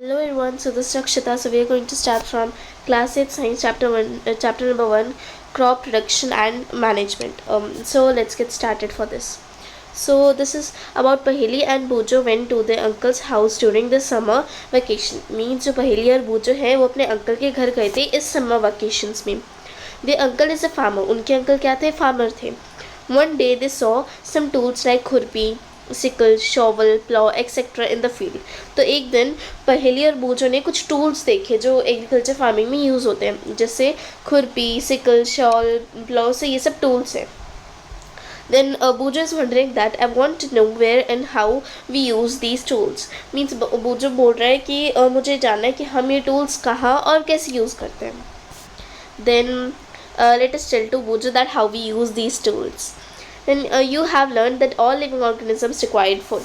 Hello everyone, so this is Rakshita. So we are going to start from class 8 science chapter number 1, crop production and management. So let's get started for this. So this is about Paheli and Bujo went to their uncle's house during the summer vacation. Means जो पहेली और बूजो है वो अपने uncle के घर गए थे इस समर वैकेशंस में. Their uncle is a farmer. उनके अंकल क्या थे? फार्मर थे. One day they saw some tools like खुरपी, sickle, shovel, plough etcetera in the field. तो एक दिन पहेली और बूजो ने कुछ टूल्स देखे जो एग्रीकल्चर फार्मिंग में यूज़ होते हैं, जैसे खुरपी, सिकल, शॉल, प्लॉ से ये सब टूल्स हैं. Then Bujo is wondering that I want to know where and how we use these tools. Means Bujo बोल रहा है कि मुझे जानना है कि हम ये टूल्स कहाँ और कैसे यूज़ करते हैं. Then let us tell to Bujo that how we use these tools. Then you have learned that all living organisms required food.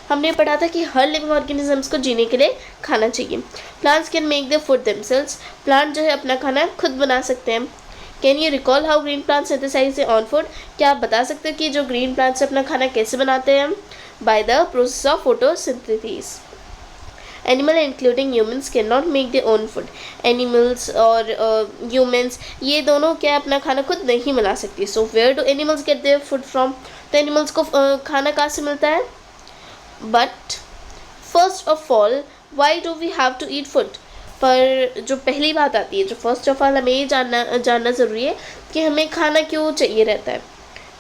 हमने पढ़ा था कि हर लिविंग ऑर्गेनिजम्स को जीने के लिए खाना चाहिए. Plants can make the food themselves. Plant जो है अपना खाना खुद बना सकते हैं. Can you recall how green plants synthesise on food. क्या आप बता सकते हो कि जो ग्रीन प्लांट्स अपना खाना कैसे बनाते हैं? By the process of photosynthesis. Animal including humans can not make their own food. Animals और ह्यूमन्स ये दोनों क्या अपना खाना खुद नहीं बना सकती. So where do animals get their food from. तो एनिमल्स को खाना कहाँ से मिलता है? But first of all why do we have to eat food. पर जो पहली बात आती है, जो फर्स्ट ऑफ ऑल हमें ये जानना ज़रूरी है कि हमें खाना क्यों चाहिए रहता है.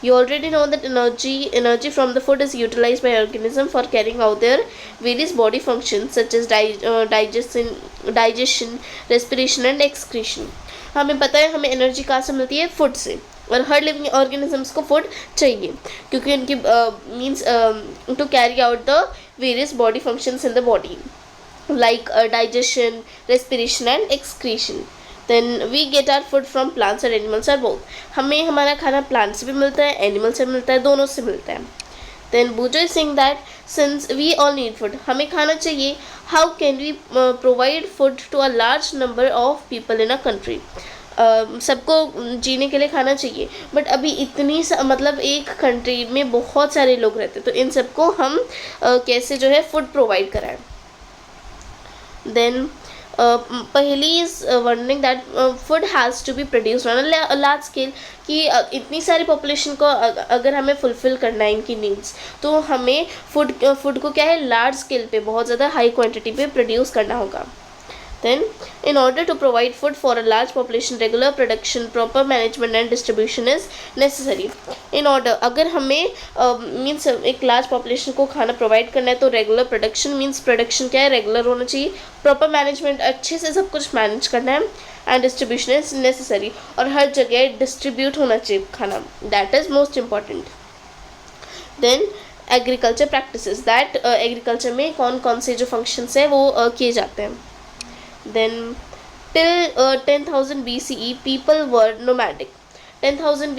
You already know that energy from the food is utilized by organism for carrying out their various body functions such as digestion, respiration and excretion. हमें पता है हमें एनर्जी कहाँ से मिलती है? फूड से. और हर लिविंग ऑर्गेनिजम्स को फूड चाहिए क्योंकि उनकी means to carry out the various body functions in the body like digestion, respiration and excretion. Then we get our food from plants or animals or both. हमें हमारा खाना प्लांट से भी मिलता है, एनिमल से मिलता है, दोनों से मिलता है. Then Bujo is saying that since we all need food, हमें खाना चाहिए, how can we provide food to a large number of people in a country. सबको जीने के लिए खाना चाहिए, बट अभी इतनी मतलब एक कंट्री में बहुत सारे लोग रहते हैं, तो इन सबको हम कैसे जो है फूड प्रोवाइड कराएं. Then Paheli is wondering that food has to be produced on a large scale. कि इतनी सारी पॉपुलेशन को अगर हमें फुलफ़िल करना है इनकी नीड्स, तो हमें फूड को क्या है लार्ज स्केल पे बहुत ज़्यादा हाई क्वांटिटी पे प्रोड्यूस करना होगा. Then, in order to provide food for a large population, regular production, proper management and distribution is necessary. In order, अगर हमें मीन्स एक लार्ज पॉपुलेशन को खाना प्रोवाइड करना है तो रेगुलर प्रोडक्शन मीन्स प्रोडक्शन क्या है? रेगुलर होना चाहिए. प्रॉपर मैनेजमेंट अच्छे से सब कुछ मैनेज करना है. And distribution is necessary. और हर जगह डिस्ट्रीब्यूट होना चाहिए खाना. That is most important. Then agriculture practices. That agriculture में कौन कौन से जो फंक्शंस हैं वो किए जाते हैं. Then till 10,000 BCE people were nomadic. 10,000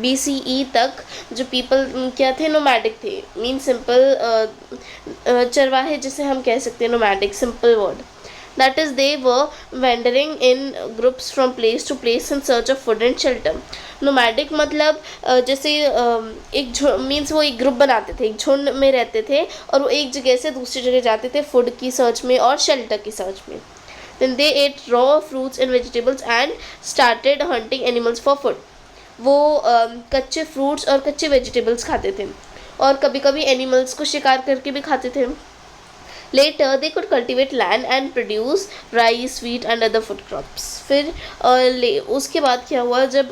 BCE तक जो people क्या थे? nomadic थे. मीन सिंपल चरवाहे जिसे हम कह सकते हैं nomadic, simple word. That is they were wandering in groups from place to place in search of food and shelter. nomadic मतलब जैसे एक मीन्स वो एक ग्रुप बनाते थे, एक झुंड में रहते थे और वो एक जगह से दूसरी जगह जाते थे फूड की सर्च में और शेल्टर की सर्च में. Then they ate raw fruits and vegetables and started hunting animals for food. वो कच्चे फ्रूट्स और कच्चे वेजिटेबल्स खाते थे और कभी कभी एनिमल्स को शिकार करके भी खाते थे. Later they could cultivate land and produce rice, wheat and other food crops. फिर उसके बाद क्या हुआ? जब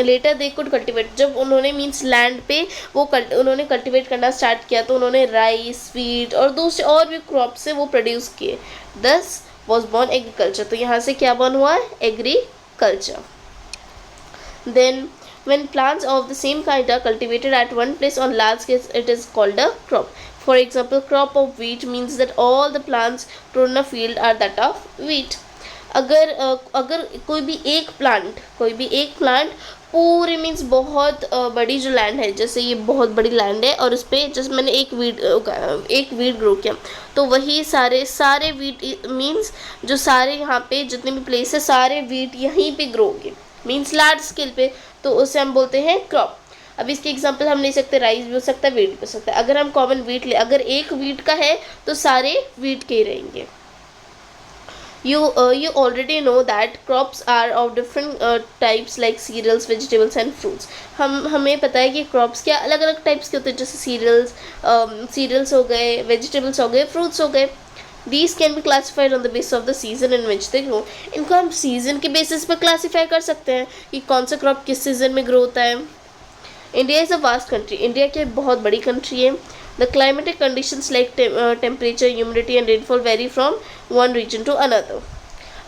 later they could cultivate, जब उन्होंने मीन्स लैंड पे वो उन्होंने कल्टिवेट करना स्टार्ट किया तो उन्होंने राइस, वीट और दूसरे और भी क्रॉप्स से वो प्रोड्यूस किए. Thus was born agriculture. तो यहाँ से क्या बन हुआ? Agriculture. Then when plants of the same kind are cultivated at one place on large scale, it is called a crop. For example, crop of wheat means that all the plants grown in a field are that of wheat. अगर कोई भी एक plant पूरे means बहुत बड़ी जो land है, जैसे ये बहुत बड़ी लैंड है और उस पर जैसे मैंने एक वीट ग्रो किया तो वही सारे वीट मीन्स जो सारे यहाँ पे जितने भी प्लेस है सारे वीट यहीं पे ग्रो होंगे मीन्स लार्ज स्केल पे, तो उसे हम बोलते हैं क्रॉप. अब इसके एग्जांपल हम ले सकते हैं, राइस भी हो सकता है, वीट भी हो सकता है। अगर हम कॉमन वीट ले, अगर एक वीट का है तो सारे वीट के ही रहेंगे। You already know that crops are of different types like cereals, vegetables and fruits. हमें पता है कि क्रॉप्स क्या अलग अलग टाइप्स के होते हैं, जैसे सीरियल्स हो गए, वेजिटेबल्स हो गए, फ्रूट्स हो गए। These can be classified on the basis of the season in which they grow. इनको हम सीजन के बेसिस पर क्लासीफाई कर सकते हैं कि कौन सा क्रॉप किस सीजन में ग्रो होता है। India is a vast country, India की बहुत बड़ी कंट्री है। The climatic conditions like temperature, humidity and rainfall vary from one region to another.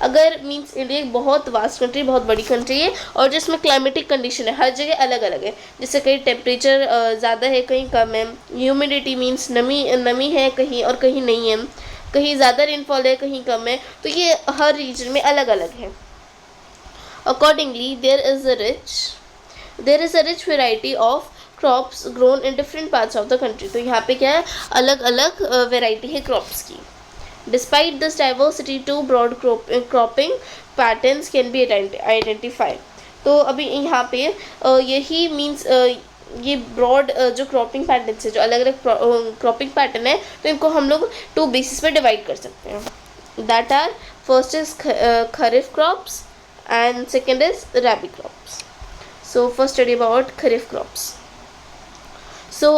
अगर मीन्स इंडिया एक बहुत वास्ट कंट्री, बहुत बड़ी कंट्री है, और जिसमें क्लाइमेटिक कंडीशन है हर जगह अलग अलग है। जैसे कहीं टेम्परेचर ज़्यादा है, कहीं कम है। ह्यूमिडिटी मीन्स नमी है कहीं और कहीं नहीं है, कहीं ज़्यादा रेनफॉल है, कहीं कम है। तो ये हर रीजन में अलग अलग है। Accordingly there is a rich variety of crops grown in different parts of the country. तो यहाँ पे क्या है, अलग अलग वेराइटी है क्रॉप्स की। Despite this diversity two broad cropping patterns can be identified. तो अभी यहाँ पे यही मीन्स ये ब्रॉड जो क्रॉपिंग पैटर्न्स है, जो अलग अलग क्रॉपिंग पैटर्न है, तो इनको हम लोग 2 बेसिस पे डिवाइड कर सकते हैं। That are, first is kharif crops and second is rabi crops. So first study about kharif crops. So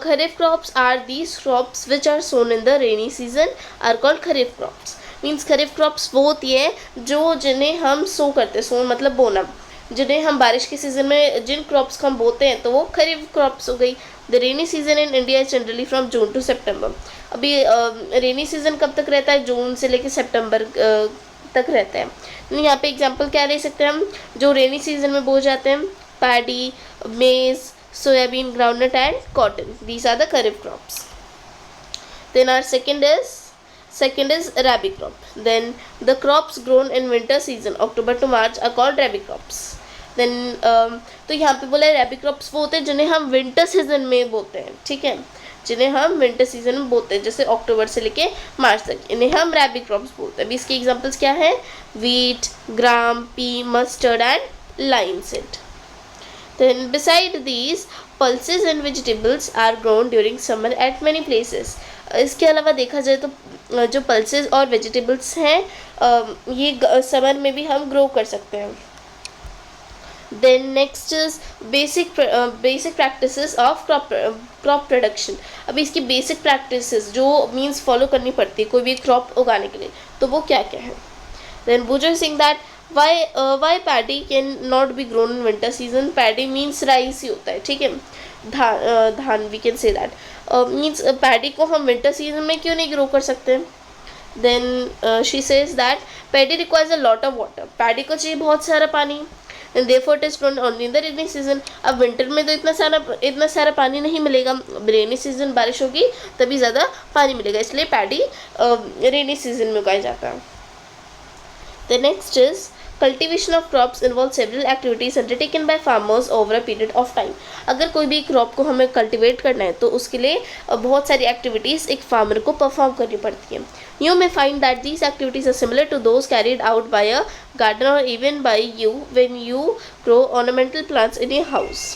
kharif crops are these crops which are sown in the rainy season are called kharif crops. Means kharif crops वो होती है जो जिन्हें हम सो करते हैं, सो मतलब बोना, जिन्हें हम बारिश के सीज़न में जिन क्रॉप्स को हम बोते हैं तो वो खरीफ क्रॉप्स हो गई। The rainy season in India is generally from June to September. अभी रेनी सीजन कब तक रहता है, जून से लेकर सितंबर तक रहता है। यहाँ पे एग्जांपल क्या ले सकते हैं हम, जो रेनी सीजन में बोए जाते हैं, paddy, maize, soybean, groundnut and cotton. These are the kharif crops. Then are second is rabi crop. Then the crops grown in winter season October to March are called rabi crops. Then तो यहाँ पे बोला है rabi crops वो होते हैं जिन्हें हम विंटर सीजन में बोते हैं, ठीक है, जिन्हें हम विंटर सीजन में बोते हैं, जैसे अक्टूबर से लेके मार्च तक, इन्हें हम रैबी क्रॉप्स बोलते हैं। अभी इसके एग्जांपल्स क्या है, wheat, gram, pea, mustard and linseed. Then besides these pulses and vegetables are grown during summer at many places. इसके अलावा देखा जाए तो जो पल्सेस और वेजिटेबल्स हैं ये समर में भी हम ग्रो कर सकते हैं। Then next is basic practices of crop production. अभी इसकी basic practices जो means follow करनी पड़ती है कोई भी crop उगाने के लिए, तो वो क्या क्या है। Then Bujo is saying that why paddy can not be grown in winter season. Paddy means rice ही होता है, ठीक है, धान we can say that means paddy को हम winter season में क्यों नहीं grow कर सकते। Then she says that paddy requires a lot of water. paddy को चाहिए बहुत सारा पानी, and therefore it is grown only in the rainy season. अब विंटर में तो इतना सारा पानी नहीं मिलेगा, रेनी सीजन बारिश होगी तभी ज़्यादा पानी मिलेगा, इसलिए पैडी रेनी सीजन में उगाया जाता है। The next is cultivation of crops involves several activities undertaken by farmers over a period of time. अगर कोई भी क्रॉप को हमें कल्टिवेट करना है तो उसके लिए बहुत सारी एक्टिविटीज़ एक फार्मर को परफॉर्म करनी पड़ती हैं। You may find that these activities are similar to those carried out by a gardener or even by you when you grow ornamental plants in your house.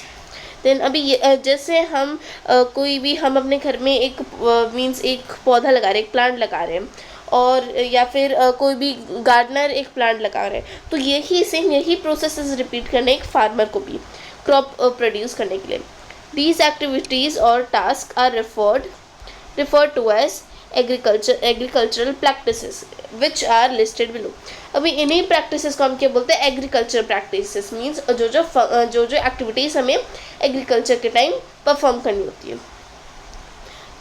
Then अभी जैसे हम कोई भी हम अपने घर में एक मीन्स एक पौधा लगा रहे हैं, एक प्लांट लगा रहे हैं, और या फिर कोई भी गार्डनर एक प्लांट लगा रहे हैं, तो यही प्रोसेस रिपीट करने एक फार्मर को भी क्रॉप प्रोड्यूस करने के लिए। These activities or tasks are referred to as agricultural practices which are listed below. अभी इन्हीं प्रैक्टिसेस को हम क्या बोलते हैं, एग्रीकल्चर प्रैक्टिसेस मीन्स जो एक्टिविटीज़ हमें एग्रीकल्चर के टाइम परफॉर्म करनी होती है।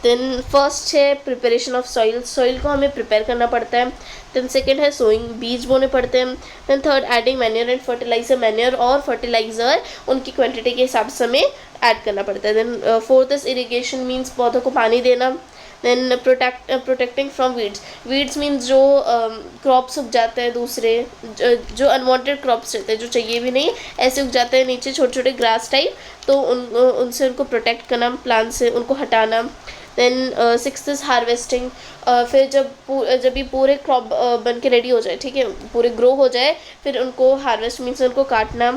देन फर्स्ट है प्रिपरेशन ऑफ सॉइल को हमें प्रिपेयर करना पड़ता है। देन सेकेंड है सोइंग, बीज बोने पड़ते हैं। Then third adding manure and fertiliser, manure और फर्टिलाइजर उनकी क्वांटिटी के हिसाब से हमें ऐड करना पड़ता है। Then fourth is irrigation means पौधों को पानी देना। Then protecting from weeds means जो क्रॉप्स उग जाते हैं दूसरे, जो अनवांटेड क्रॉप्स रहते हैं जो चाहिए भी नहीं ऐसे उग जाते हैं नीचे छोटे छोटे ग्रास टाइप, तो उनसे उनको प्रोटेक्ट करना, प्लांट से उनको हटाना। देन सिक्स्थ इज़ हार्वेस्टिंग, फिर जब ये पूरे क्रॉप बन के रेडी हो जाए, ठीक है, पूरे ग्रो हो जाए, फिर उनको हार्वेस्ट मीन्स उनको काटना।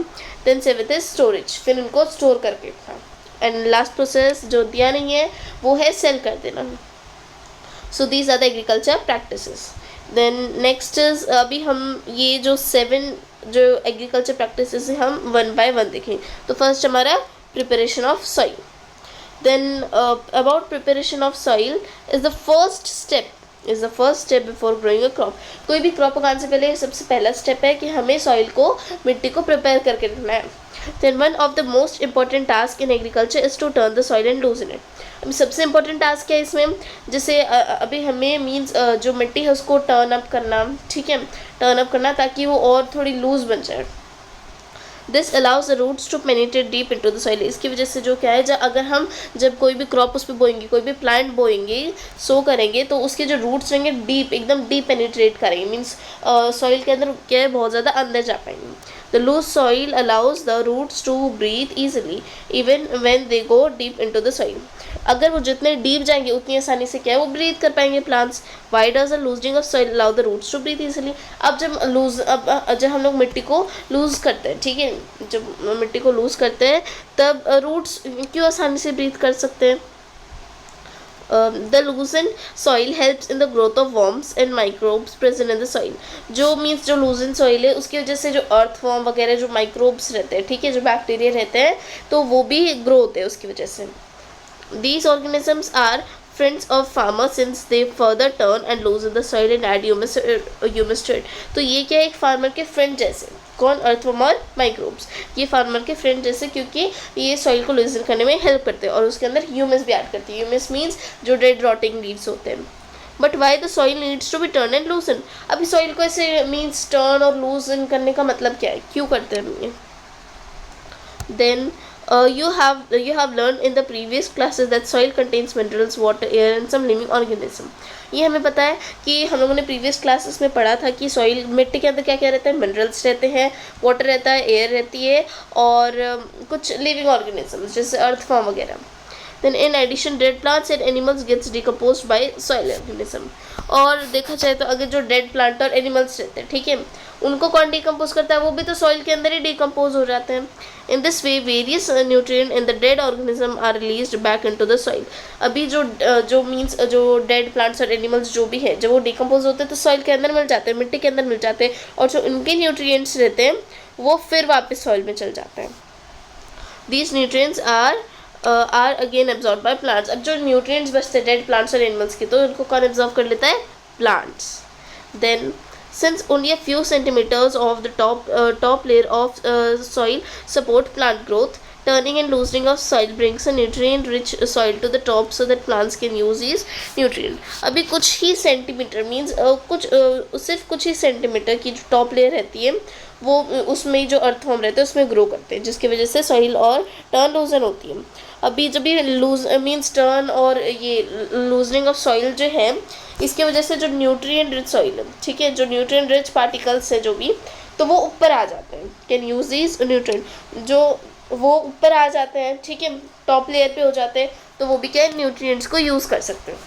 देन सेवेंथ इज स्टोरेज, फिर उनको स्टोर करके रखना। एंड लास्ट प्रोसेस जो दिया नहीं है वो है सेल कर देना। So these are the agriculture practices. Then next is, अभी हम ये जो 7 जो एग्रीकल्चर प्रैक्टिसेस हैं हम वन बाय वन देखें। तो फर्स्ट हमारा preparation of soil. Then about preparation of soil is the first step before growing a crop. कोई भी क्रॉप उगाने से पहले सबसे पहला स्टेप है कि हमें सॉइल को, मिट्टी को प्रिपेयर करके रखना है। Then one of the most important task in agriculture is to turn the soil and loosen it. अभी सबसे इंपॉर्टेंट टास्क है इसमें, जैसे अभी हमें मीन्स जो मिट्टी है उसको टर्न अप करना, ठीक है, टर्न अप करना ताकि वो और थोड़ी लूज बन जाए। This allows the roots to penetrate deep into the soil. इसकी वजह से जो क्या है, अगर हम जब कोई भी क्रॉप उस पर बोएंगे, कोई भी प्लांट बोएंगे, सो करेंगे, तो उसके जो रूट्स रहेंगे डीप, एकदम डीप पेनिट्रेट करेंगे, मीन्स सॉइल के अंदर क्या है, बहुत ज़्यादा अंदर जा पाएंगे। The loose soil allows the roots to breathe easily even when they go deep into the soil. अगर वो जितने डीप जाएंगे उतनी आसानी से क्या है, वो ब्रीथ कर पाएंगे plants. Why does the loosening of soil allow the roots to breathe easily. अब जब हम लोग मिट्टी को लूज करते हैं, ठीक है, जब मिट्टी को लूज करते हैं तब रूट्स क्यों आसानी से ब्रीथ कर सकते हैं। The लूजन soil helps in the growth of worms and microbes present in the soil. जो लूजन सॉइल है उसकी वजह से जो अर्थवर्म वगैरह जो माइक्रोब्स रहते हैं, ठीक है, जो बैक्टीरिया रहते हैं, तो वो भी ग्रो होते हैं उसकी वजह से। These organisms are friends of farmers since they further turn and loosen the soil and add humus to it। तो ये क्या है, एक फार्मर के फ्रेंड जैसे। कौन? अर्थवर्म और माइक्रोब्स। ये फार्मर के फ्रेंड जैसे क्योंकि ये सॉइल को लूजन करने में हेल्प करते हैं और उसके अंदर ह्यूमस भी ऐड करती है। ह्यूमस मीन्स जो डेड रॉटिंग लीव्स होते हैं। But why the soil needs to be turn and loosen. अभी सॉइल को ऐसे मीन्स टर्न और लूजन करने का मतलब क्या है, क्यों करते हैं ये। Then you have learned in the previous classes that soil contains minerals, water, air and some living organism। ये हमें पता है कि हम लोगों ने प्रीवियस क्लासेस में पढ़ा था कि सॉइल, मिट्टी के अंदर क्या क्या रहता है, मिनरल्स रहते हैं, वाटर रहता है, एयर रहती है और कुछ लिविंग ऑर्गेनिजम्स जैसे अर्थवर्म वगैरह। Then in addition dead plants and animals gets decomposed by soil organism. और देखा जाए तो अगर जो डेड प्लांट और एनिमल्स रहते हैं, ठीक है, उनको कौन डिकम्पोज करता है, वो भी तो सॉइल के अंदर ही डिकम्पोज हो जाते हैं। In this way various nutrient in the dead organism are released back into the soil. अभी जो डेड प्लांट्स और एनिमल्स जो भी है, जब वो डिकम्पोज होते हैं तो सॉइल के अंदर मिल जाते हैं, मिट्टी के अंदर मिल जाते हैं, और जो उनके न्यूट्रिएंट्स रहते हैं वो फिर वापस सॉइल में चल जाते हैं। These nutrients are again absorb by plants. अब जो न्यूट्रिएंट्स बचते हैं डेड प्लांट्स और एनिमल्स की, तो उनको कौन एब्जॉर्ब कर लेता है, plants. Then since only a few centimeters of the top layer of soil support plant growth, turning and loosening of soil brings a nutrient rich soil to the top so that plants can use these nutrient। अभी कुछ ही centimetre means सिर्फ कुछ ही centimetre की जो top layer रहती है वो उसमें जो अर्थवर्म रहते हैं उसमें ग्रो करते हैं, जिसकी वजह से सॉइल और टर्न लूजन होती है। अभी जब ये लूज मीन्स टर्न और ये लूजनिंग ऑफ सॉइल जो है, इसके वजह से जो न्यूट्रिएंट रिच सॉइल है, ठीक है, जो न्यूट्रिएंट रिच पार्टिकल्स है जो भी, तो वो ऊपर आ जाते हैं, कैन यूज दिस न्यूट्रिएंट, जो वो ऊपर आ जाते हैं, ठीक है, टॉप लेयर पे हो जाते हैं, तो वो भी क्या है, न्यूट्रिएंट्स को यूज़ कर सकते हैं।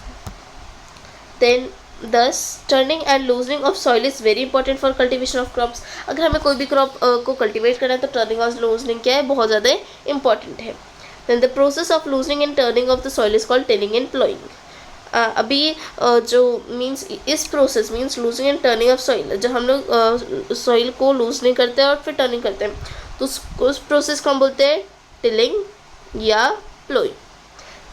देन दस turning and loosening of soil is very important for cultivation of crops. अगर हमें कोई भी क्रॉप को कल्टिवेट करना है तो टर्निंग और लूजनिंग क्या है, बहुत ज़्यादा इंपॉर्टेंट है। Then the process of loosening and turning of the soil is called tilling and ploughing. अभी जो मीन्स इस process means loosening and turning of soil, जब हम लोग सॉइल को लूजनिंग करते हैं और फिर टर्निंग करते हैं, तो उस प्रोसेस को हम बोलते हैं टिलिंग या ploughing.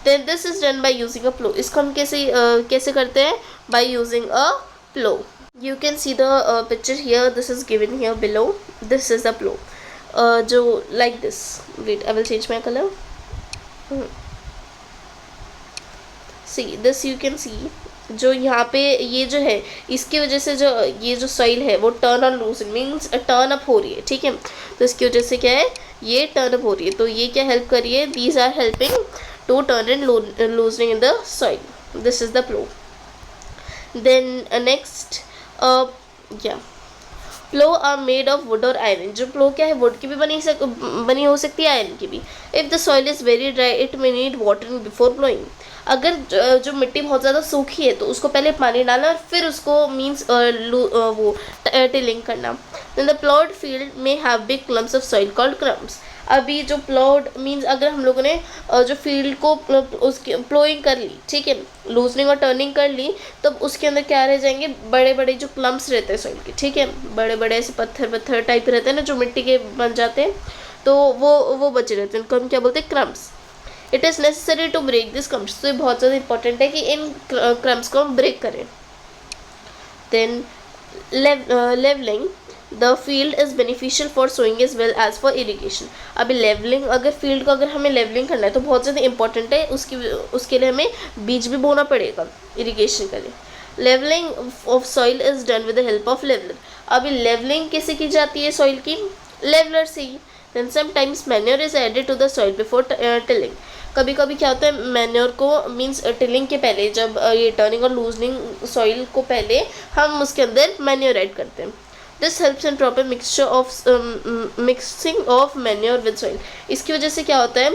Then this is done by using a plough. इसको हम कैसे करते हैं, by using a plough. You can see the picture here, this is given here below, this is the plough, जो like this. Wait, I will change my colour. See this, you can see जो यहाँ पे ये जो है, इसकी वजह से जो ये जो सॉइल है वो टर्न और लूज मीन्स टर्न अप हो रही है, ठीक है, तो इसकी वजह से क्या है, ये टर्न अप हो रही है, तो ये क्या हेल्प कर रही है, these are helping to turn and loosening in the soil. This is the plough. Then next या plough are made of wood और आयरन। जो प्लो क्या है, वुड की भी बनी हो सकती है, आयरन की भी। If the soil is very dry it may need watering before ploughing. अगर जो मिट्टी बहुत ज़्यादा सूखी है तो उसको पहले पानी डालना और फिर उसको मीन्स वो टिलिंग करना। देन द प्लॉड फील्ड में have big clumps of soil called crumbs. अभी जो प्लॉड मीन्स अगर हम लोगों ने जो फील्ड को उसकी प्लोइंग कर ली, ठीक है, लूजनिंग और टर्निंग कर ली, तब उसके अंदर क्या रह जाएंगे, बड़े बड़े जो क्लम्प्स रहते हैं सॉइल के, ठीक है, बड़े बड़े ऐसे पत्थर टाइप रहते हैं ना जो मिट्टी के बन जाते हैं, तो वो बचे रहते हैं, उनको हम क्या बोलते हैं, crumbs. It is necessary to break this crumbs. तो ये बहुत ज़्यादा इंपॉर्टेंट है कि इन क्रम्स को हम ब्रेक करें। Then levelling the field is beneficial for sowing as well as for irrigation. अभी लेवलिंग, अगर फील्ड को अगर हमें लेवलिंग करना है तो बहुत ज़्यादा इंपॉर्टेंट है, उसके लिए हमें बीज भी बोना पड़ेगा इरीगेशन के लिए। Levelling of soil is done with the help of leveller. अभी लेवलिंग कैसे की जाती है सॉइल की, लेवलर से ही। Then sometimes manure is added to the soil before tilling. कभी कभी क्या होता है, मैन्योर को मीन्स टिलिंग के पहले, जब ये टर्निंग और लूजनिंग सॉइल को पहले हम उसके अंदर मैन्योर ऐड करते हैं। This helps in proper mixing of manure with soil. इसकी वजह से क्या होता है,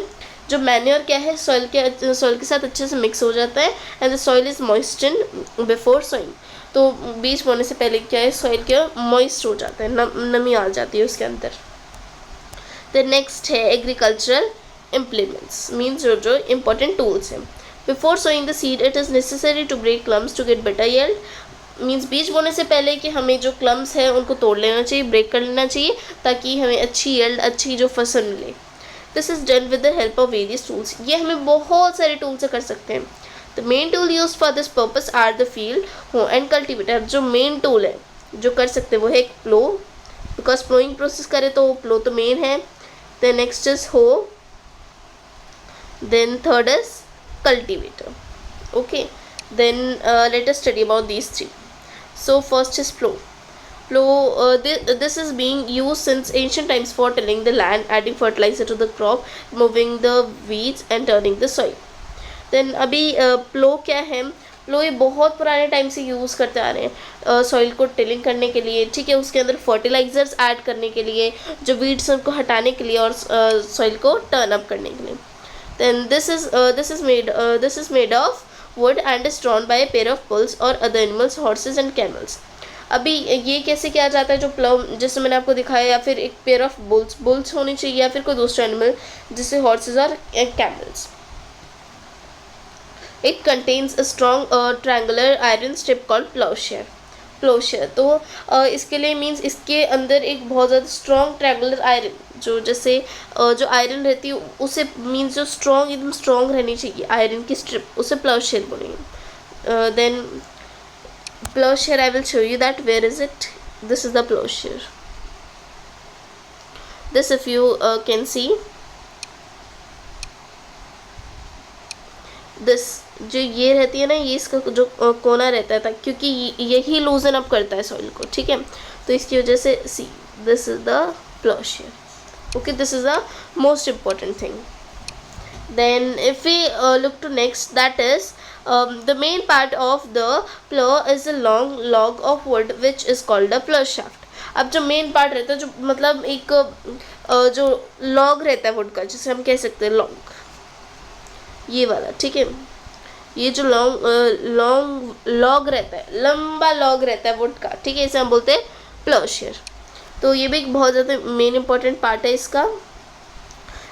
जो मैन्योर क्या है सॉइल के साथ अच्छे से मिक्स हो जाता है and the soil is moisten before sowing. तो बीज बोने से पहले क्या है, सॉइल क्या मॉइस्ट हो जाता है, नमी आ जाती है उसके अंदर। द नेक्स्ट है एग्रीकल्चरल इम्प्लीमेंट्स, मीन्स जो इम्पोर्टेंट टूल्स हैं। Before sowing the seed it is necessary to break clumps to get better yield. Means बीज बोने से पहले कि हमें जो क्लम्स है उनको तोड़ लेना चाहिए, ब्रेक कर लेना चाहिए, ताकि हमें अच्छी यील्ड, अच्छी जो फसल मिले। This is done with the help of various tools. ये हमें बहुत सारे टूल से कर सकते हैं। The main tool use for this purpose are the field hoe and cultivator. जो मेन टूल है जो कर सकते हैं वो है एक प्लो, बिकॉज प्लोइंग प्रोसेस करे तो प्लो तो मेन है। Then next is hoe, then third is cultivator. Okay, then let us study about these three. So first is plow. This is being used since ancient times for tilling the land, adding fertilizer to the crop, removing the weeds and turning the soil. Then अभी plow क्या है, plow ये बहुत पुराने time से use करते आ रहे हैं सॉइल को टिलिंग करने के लिए, ठीक है, उसके अंदर फर्टिलाइजर्स ऐड करने के लिए, जो वीड्स उनको हटाने के लिए और सॉइल को टर्न अप करने के लिए. Then this is made of wood and is drawn by a pair of bulls or other animals, horses and camels. अभी ये कैसे किया जाता है, जो प्लव जैसे मैंने आपको दिखाया, या फिर एक पेयर ऑफ बुल्स होनी चाहिए, या फिर कोई दूसरा एनिमल जैसे हॉर्सेस और camels. It contains a strong triangular iron strip called ploughshare. तो इसके लिए मीन्स इसके अंदर एक बहुत ज़्यादा स्ट्रॉन्ग ट्रायंगुलर आयरन, जो जैसे जो आयरन रहती है उसे मीन्स जो स्ट्रॉन्ग, एकदम स्ट्रॉन्ग रहनी चाहिए आयरन की स्ट्रिप, उसे प्लोशेयर बोलेंगे. Then ploughshare, I will show you that where is it. This is the ploughshare. This if you can see, this जो ये रहती है ना, ये इसका जो कोना रहता है, क्योंकि यही लूजन अप करता है सॉइल को, ठीक है, तो इसकी वजह से see this is the ploughshare. Okay, this is the most important thing. Then if we look to next, that is the main part of the plow is a long log of wood which is called a plow shaft. अब जो main part रहता है, जो मतलब एक जो log रहता है वुड का, जिसे हम कह सकते हैं लॉग, ये वाला, ठीक है, ये जो लॉन्ग लॉग रहता है, लंबा लॉग रहता है वुड का, ठीक है, इसे हम बोलते हैं प्लोशेयर. तो ये भी एक बहुत ज़्यादा मेन इंपॉर्टेंट पार्ट है इसका.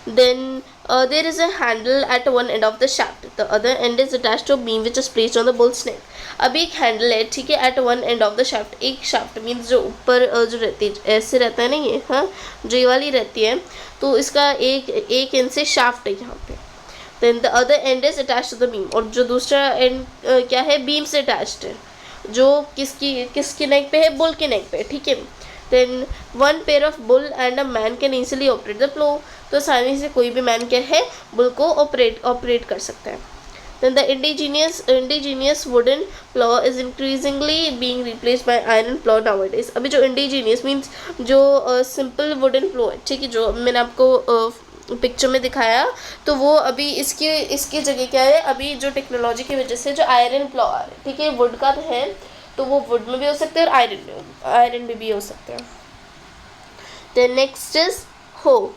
Then there is a handle at one end of the shaft, the other end is attached to beam which is placed on the bull's neck. अभी एक हैंडल है, ठीक है, at one end of the shaft. एक shaft means जो ऊपर जो रहती है, ऐसे रहता है ना ये, हाँ, जो ये वाली रहती है, तो इसका एक एंड से शाफ्ट है यहाँ पे. Then the other end is attached to the beam, और जो दूसरा एंड क्या है, बीम से अटैच्ड है, जो किसकी नेक पे है, बुल के नेक पे, ठीक है. Then one pair of bull and a man can easily operate the plow. तो आसानी से कोई भी मैन क्या है, बुल को ऑपरेट कर सकता है. Then the indigenous wooden plow is increasingly being replaced by iron plow nowadays. अभी जो indigenous means जो simple wooden plow है, ठीक है, जो मैंने आपको पिक्चर में दिखाया, तो वो अभी इसकी जगह क्या है, अभी जो टेक्नोलॉजी की वजह से जो आयरन प्लॉ आ रहा है, ठीक है, वुड का है, तो वो वुड में भी हो सकते हैं और आयरन में भी हो सकते हैं. Then next is hoe.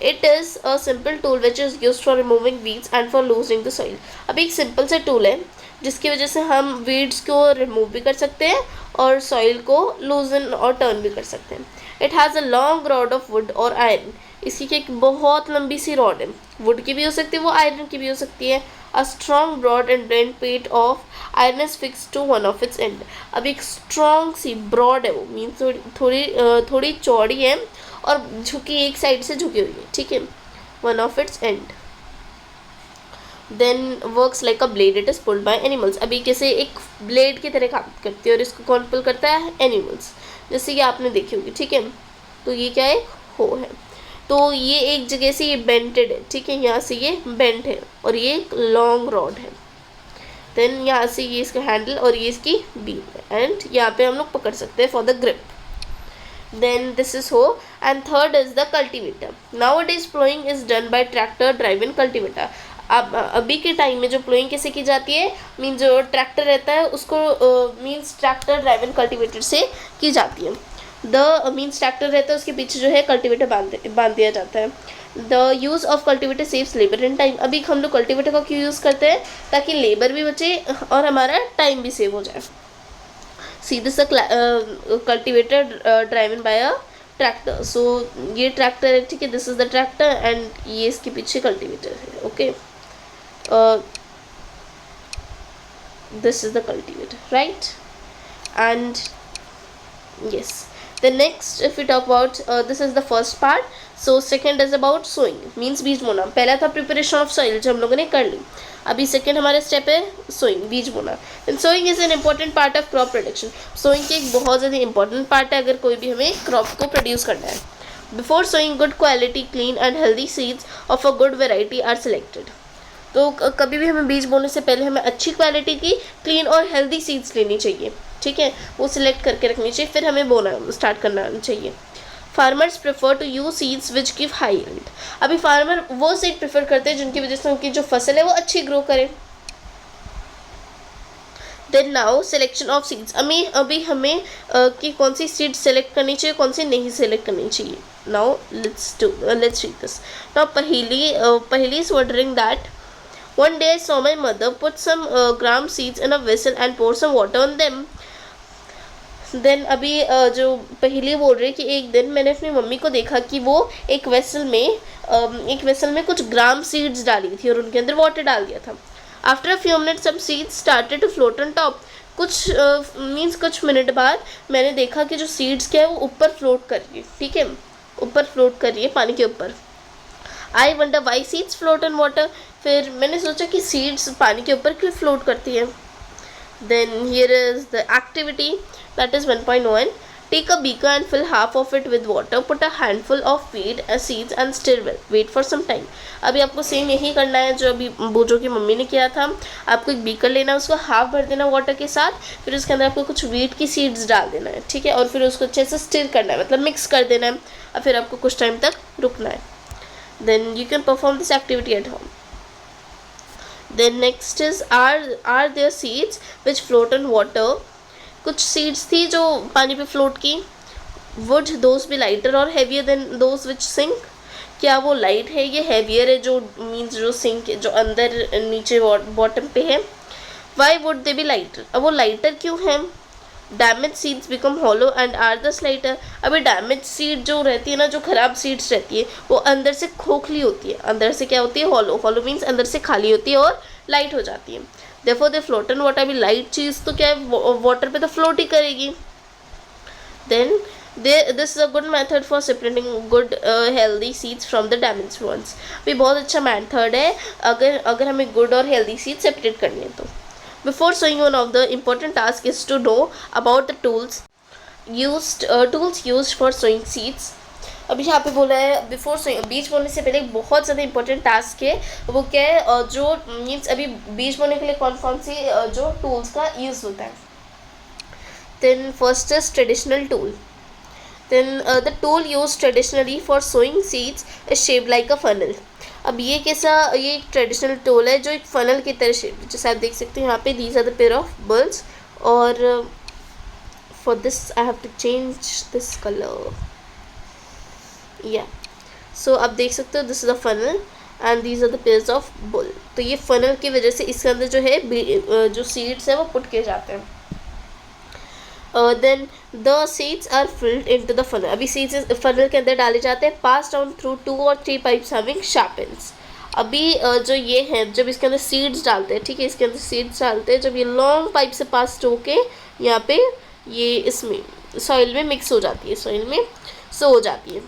It is a simple tool which is used for removing weeds and for loosening the soil. अब एक सिंपल सा टूल है जिसकी वजह से हम वीड्स को रिमूव भी कर सकते हैं और सॉइल को लूजन और टर्न भी कर सकते हैं. It has a long rod of wood और आयरन. इसकी एक बहुत लंबी सी रॉड है, वुड की भी हो सकती है वो, आयरन की भी हो सकती है. A strong broad and blunt plate of iron is fix to one of its end. अब एक स्ट्रॉन्ग सी ब्रॉड है वो, मीन्स थोड़ी चौड़ी है और झुकी, एक साइड से झुकी हुई है, ठीक है. One of its end then works like a blade. It is pulled by animals. अभी कैसे एक ब्लेड की तरह काम करती है और इसको कौन पुल करता है? एनिमल्स, जैसे कि आपने देखी होगी, ठीक है. तो ये क्या है? हो है. तो ये एक जगह से ये बेंटेड है, ठीक है, यहाँ से ये बेंट है और ये एक लॉन्ग रॉड है. देन यहाँ से ये इसका हैंडल और ये इसकी बीम है एंड यहाँ पे हम लोग पकड़ सकते हैं for the grip. Then this is hoe and third is the cultivator. Nowadays plowing is done by tractor driven cultivator. अब अभी के टाइम में जो प्लोइंग कैसे की जाती है, मीन जो ट्रैक्टर रहता है उसको मीन्स ट्रैक्टर ड्राइवन कल्टिवेटर से की जाती है. द मीन्स ट्रैक्टर रहता है उसके पीछे जो है कल्टिवेटर बांध दिया जाता है. The use of cultivator saves labour and time. अभी हम लोग कल्टिवेटर का क्यों यूज़ करते हैं? ताकि लेबर भी बचे और हमारा टाइम भी सेव हो जाए. See this is a cultivator driven by a tractor. So ये ट्रैक्टर है, ठीक है, this is the tractor and ये इसके पीछे कल्टिवेटर है. Okay, this is the cultivator, right. And yes, the next if we talk about this is the first part. So second is about sowing, means बीज बोना. पहला था preparation of soil जो हम लोगों ने कर ली. अभी सेकेंड हमारा स्टेप है सोइंग, बीज बोना. Then sowing is an important part of crop production. Sowing की एक बहुत ज़्यादा इंपॉर्टेंट पार्ट है अगर कोई भी हमें क्रॉप को प्रोड्यूस करना है. Before sowing good quality clean and healthy seeds of a good variety are selected. तो कभी भी हमें बीज बोने से पहले हमें अच्छी क्वालिटी की क्लीन और हेल्दी सीड्स लेनी चाहिए, ठीक है, वो सिलेक्ट करके रखनी चाहिए, फिर हमें बोना स्टार्ट करना चाहिए. Farmers prefer to use seeds which give high yield. अभी फार्मर वो सीड प्रेफर करते हैं जिनकी वजह से उनकी जो फसल है वो अच्छी ग्रो करे. Then now selection of seeds. अभी हमें कि कौन सी सीड सेलेक्ट करनी चाहिए, कौन सी नहीं सेलेक्ट करनी चाहिए. Now let's read this. Now पहली is wondering that one day I saw my mother put some gram seeds in a vessel and pour some water on them. Then अभी जो पहली बोल रही है कि एक दिन मैंने अपनी मम्मी को देखा कि वो एक वेसल में कुछ ग्राम सीड्स डाली थी और उनके अंदर वाटर डाल दिया था. After a few minutes some seeds started to float on top. कुछ मिनट बाद मैंने देखा कि जो सीड्स क्या है वो ऊपर फ्लोट कर रही है, ठीक है, ऊपर फ्लोट कर रही है पानी के ऊपर. I wonder why seeds float on water. फिर मैंने सोचा कि सीड्स पानी के ऊपर क्यों फ्लोट करती है. Then here is the activity, that is 1.1. Take a beaker and fill half of it with water, put a handful of seeds and stir well, wait for some time. अभी आपको same यही करना है जो अभी बोजो की मम्मी ने किया था. आपको एक बीकर लेना है, उसको हाफ भर देना वाटर के साथ, फिर उसके अंदर आपको कुछ वीट की सीड्स डाल देना है, ठीक है, और फिर उसको अच्छे से स्टिर करना है, मतलब मिक्स कर देना है, और फिर आपको कुछ टाइम तक रुकना है. Then you can perform this activity at home. Then next is are there seeds which float on water. कुछ seeds थी जो पानी पे float की. Would those be lighter or heavier than those which sink. क्या वो light है, ये heavier है जो means जो sink जो अंदर नीचे bottom पे है. Why would they be lighter. अब वो lighter क्यों है. Damage seeds become hollow and are thus lighter. अभी डैमेज सीड जो रहती है ना, जो खराब सीड्स रहती है वो अंदर से खोखली होती है, अंदर से क्या होती है, हॉलो. हॉलो मीन्स अंदर से खाली होती है और लाइट हो जाती है. Therefore they float on water. अभी लाइट चीज़ तो क्या है, वाटर पे तो फ्लोट ही करेगी. Then this is a good method for separating good healthy seeds from the damage ones. अभी बहुत अच्छा मेथड है अगर हमें गुड और हेल्दी सीड सेपरेट करनी है तो. Before sowing, one of the important tasks is to know about the tools used for sowing seeds. अभी यहाँ पे बोला है बिफोर सोइंग, बीज बोने से पहले एक बहुत ज़्यादा इंपॉर्टेंट टास्क है. वो क्या है, जो मीन्स अभी बीज बोने के लिए कौन सी जो टूल्स का यूज़ होता है. Then first is traditional tool. Then the tool use traditionally for sowing seeds is shaped like a funnel. अब ये एक ट्रेडिशनल टूल है जो एक फनल की तरह शेप, जैसे आप देख सकते हैं यहाँ पे. These are the pair of bulls और for this I have to change this color. Yeah, so आप देख सकते हो this is the funnel and these are the pairs of bull. तो ये funnel की वजह से इसके अंदर जो है जो seeds है वो पुट किए जाते हैं. Then the seeds are filled into the funnel. अभी seeds funnel के अंदर डाले जाते हैं, passed down through 2 or 3 pipes having sharp ends. अभी जो ये है जब इसके अंदर सीड्स डालते हैं, ठीक है, इसके अंदर सीड्स डालते हैं, जब ये लॉन्ग पाइप से पास होके यहाँ पे ये इसमें सॉइल में मिक्स हो जाती है, सॉइल में सो हो जाती है.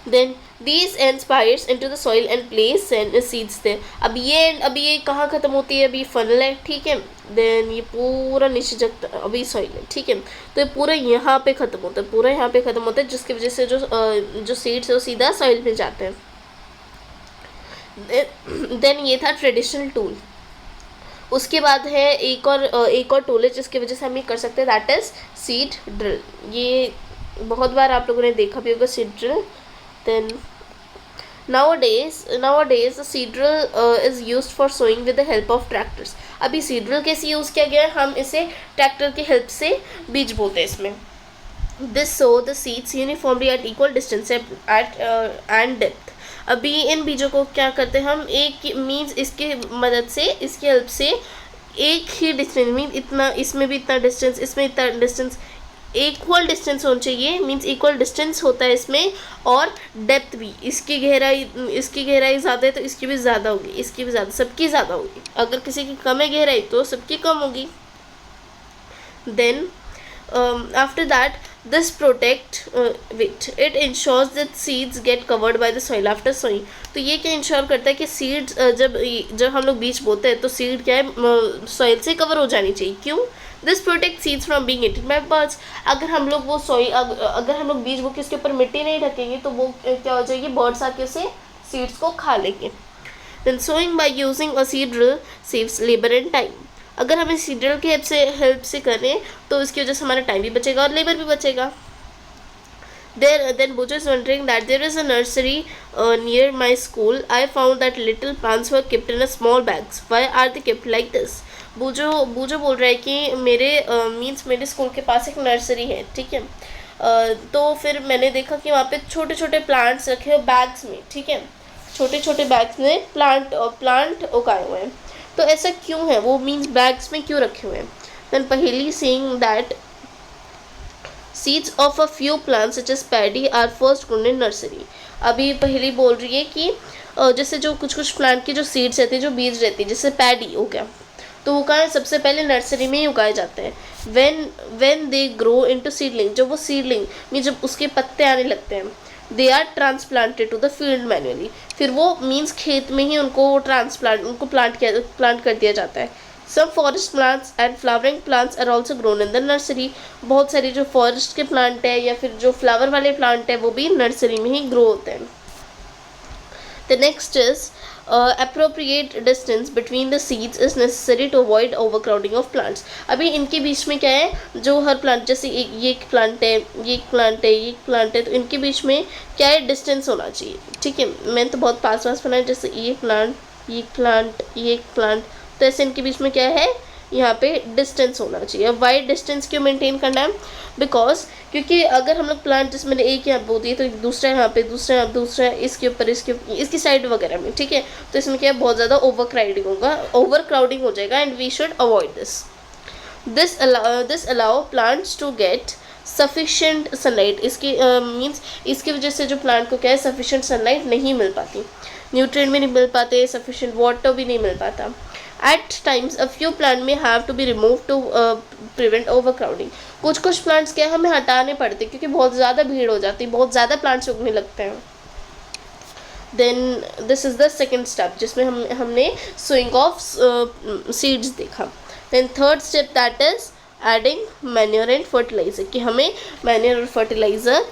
Then these ends pierce into the soil and place seeds there. अभी ये कहाँ ख़त्म होती है, अभी फनल है, ठीक है. देन ये पूरा नीचे जगता अभी सॉइल है, ठीक है. तो ये पूरा यहाँ पे ख़त्म होता है, पूरा यहाँ पे ख़त्म होता है, जिसकी वजह से जो सीड्स है वो सीधा सॉइल में जाते हैं. देन ये था ट्रेडिशनल टूल. उसके बाद है एक और टूल है जिसकी वजह से हम ये कर सकते हैं, दैट इज़ सीड ड्रिल. ये बहुत बार आप लोगों ने देखा भी होगा seed drill. Then nowadays the seed drill is used for sowing with the help of tractors. अभी सीड ड्रिल कैसे यूज़ किया गया है, हम इसे ट्रैक्टर की हेल्प से बीज बोते हैं इसमें. This sow the seeds uniformly at equal distance and depth. अभी इन बीजों को क्या करते हैं हम, एक मीन्स इसके मदद से, इसकी हेल्प से एक ही डिस्टेंस, मीन्स इतना, इसमें भी इतना डिस्टेंस, इसमें इतना डिस्टेंस, इक्वल डिस्टेंस होना चाहिए, मीन्स इक्वल डिस्टेंस होता है इसमें. और डेप्थ भी, इसकी गहराई ज़्यादा है तो इसकी भी ज़्यादा होगी, इसकी भी ज़्यादा, सबकी ज़्यादा होगी. अगर किसी की कम है गहराई तो सबकी कम होगी. Then after that this it ensures that seeds get covered by the soil after sowing. तो ये क्या इंश्योर करता है कि सीड्स जब हम लोग बीज बोते हैं तो सीड क्या है, सॉइल से कवर हो जानी चाहिए. क्यों? This protect seeds from being eaten by birds. अगर हम लोग वो सॉइल अगर हम लोग बीज बो के उसके ऊपर मिट्टी नहीं ढकेंगे तो वो क्या हो जाएगी, बर्ड्स आके उसे सीड्स को खा लेंगे. Then sowing by using a seed drill saves labour and time. अगर हम इस सीड ड्रिल की हेल्प से करें तो इसकी वजह से हमारा टाइम भी बचेगा और लेबर भी बचेगा. Then Bujo is wondering that there is a nursery near my school. I found that little plants were kept in a small bags. Why are they kept like this? बुजो बोल रहा है कि मेरे स्कूल के पास एक nursery है, ठीक है. तो फिर मैंने देखा कि वहाँ पे छोटे छोटे प्लांट्स रखे हुए बैग्स में, ठीक है, छोटे छोटे बैग्स में प्लांट उगाए हुए हैं. तो ऐसा क्यों है, वो मीन्स बैग्स में क्यों रखे हुए हैं. देन पहेली saying that seeds of a few plants such as paddy are first grown in nursery. अभी पहेली बोल रही है कि जैसे जो कुछ प्लांट की जो सीड्स रहती है, जो बीज रहती है, जैसे पैडी हो गया, तो वो कहाँ सबसे पहले नर्सरी में ही उगाए जाते हैं. when they grow into seedling, जब वो सीडलिंग मीन जब उसके पत्ते आने लगते हैं, they are transplanted to the field manually. फिर वो मीन्स खेत में ही उनको प्लांट कर दिया जाता है. Some forest plants and flowering plants are also grown in the nursery. बहुत सारी जो फॉरेस्ट के प्लांट है या फिर जो फ्लावर वाले प्लांट है वो भी नर्सरी में ही ग्रो होते हैं. The next is appropriate distance between the seeds is necessary to avoid overcrowding of plants. अभी इनके बीच में क्या है, जो हर प्लांट, जैसे ये एक प्लांट है, ये एक प्लांट है, ये एक प्लांट है, तो इनके बीच में क्या है, डिस्टेंस होना चाहिए, ठीक है. मैंने तो बहुत पास बनाया, जैसे ये प्लांट, ये प्लांट, ये एक प्लांट, तो ऐसे इनके बीच में क्या है, यहाँ पे डिस्टेंस होना चाहिए. वाइड डिस्टेंस क्यों मेंटेन करना है, बिकॉज क्योंकि अगर हम लोग प्लांट जिसमें एक यहाँ बो दिए तो दूसरा यहाँ पे, दूसरा इसके ऊपर, इसकी साइड वगैरह में, ठीक है. तो इसमें क्या है, बहुत ज़्यादा ओवर क्राउडिंग हो जाएगा and we should avoid this allow plants to get sufficient sunlight. इसकी मीन्स इसकी वजह से जो प्लांट को क्या है, सफिशेंट सनलाइट नहीं मिल पाती, न्यूट्रिएंट भी नहीं मिल पाते, सफिशेंट वाटर भी नहीं मिल पाता. At times a few plant may have to be removed to prevent overcrowding. कुछ प्लांट्स क्या हमें हटाने पड़ते क्योंकि बहुत ज़्यादा भीड़ हो जाती है, बहुत ज़्यादा प्लांट्स उगने लगते हैं. Then this is the second step जिसमें हमने sowing of seeds देखा. Then third step that is adding manure and fertilizer, कि हमें manure और fertilizer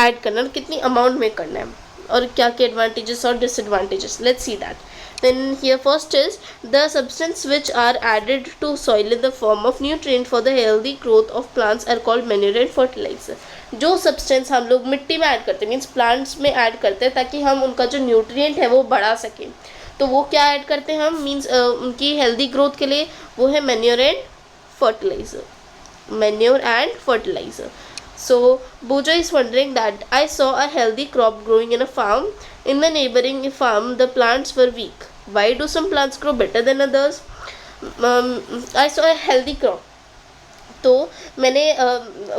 add करना, कितनी amount में करना है और क्या क्या advantages और disadvantages. Let's see that. Then here first is the substance which are added to soil in the form of nutrient for the healthy growth of plants are called manure and fertilizer. जो substance हम लोग मिट्टी में add करते हैं, means plants में add करते हैं ताकि हम उनका जो न्यूट्रिएंट है वो बढ़ा सकें, तो वो क्या ऐड करते हैं हम, मीन्स उनकी हेल्दी ग्रोथ के लिए, वो है manure and fertilizer. Manure and fertilizer. So Bojo is wondering that I saw a healthy crop growing in a farm. In the neighboring farm, the plants were weak. Why do some plants grow better than others? I saw a healthy crop. तो मैंने